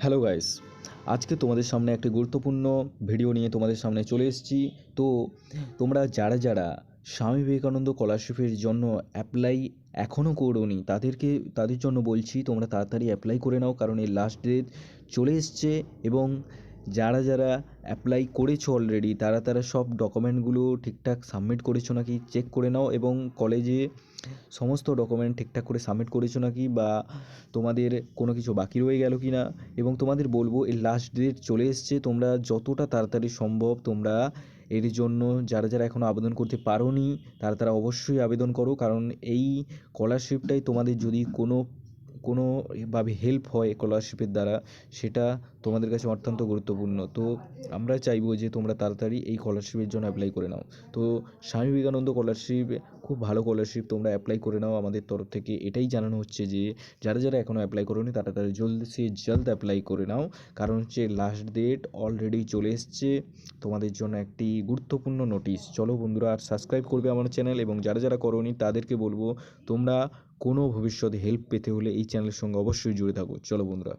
Hello guys, আজকে তোমাদের সামনে একটি গুরুত্বপূর্ণ ভিডিও নিয়ে তোমাদের সামনে চলে এসেছি। তো তোমরা যারা যারা স্বামী বিবেকানন্দ স্কলারশিপের জন্য অ্যাপ্লাই এখনও করোনি তাদের জন্য বলছি তোমরা তাড়াতাড়ি অ্যাপ্লাই করে নাও, কারণ এর লাস্ট ডেট চলে এসছে। এবং যারা যারা অ্যাপ্লাই করেছো অলরেডি তারা সব ডকুমেন্টগুলো ঠিকঠাক সাবমিট করেছো নাকি চেক করে নাও, এবং কলেজে সমস্ত ডকুমেন্ট ঠিকঠাক করে সাবমিট করেছো নাকি, বা তোমাদের কোনো কিছু বাকি রয়ে গেল কি না। এবং তোমাদের বলবো এর লাস্ট ডেট চলে এসছে, তোমরা যতটা তাড়াতাড়ি সম্ভব তোমরা এর জন্য যারা যারা এখনও আবেদন করতে পারোনি তারা অবশ্যই আবেদন করো, কারণ এই স্কলারশিপটাই তোমাদের যদি কোনোভাবে হেল্প হয় স্কলারশিপের দ্বারা, সেটা তোমাদের কাছে অত্যন্ত গুরুত্বপূর্ণ। তো আমরা চাইবো যে তোমরা তাড়াতাড়ি এই স্কলারশিপের জন্য অ্যাপ্লাই করে নাও। তো স্বামী বিবেকানন্দ স্কলারশিপ খুব ভালো স্কলারশিপ, তোমরা অ্যাপ্লাই করে নাও। আমাদের তরফ থেকে এটাই জানানো হচ্ছে যে যারা যারা এখনও অ্যাপ্লাই করোনি তারা জলদি সে জলদ অ্যাপ্লাই করে নাও, কারণ হচ্ছে লাস্ট ডেট অলরেডি চলে এসছে। তোমাদের জন্য একটি গুরুত্বপূর্ণ নোটিশ। চলো বন্ধুরা, আর সাবস্ক্রাইব করবে আমার চ্যানেল, এবং যারা যারা করোনি তাদেরকে বলবো তোমরা কোনো ভবিষ্যতে হেল্প পেতে হলে এই চ্যানেলের সঙ্গে অবশ্যই জুড়ে থাকো। চলো বন্ধুরা।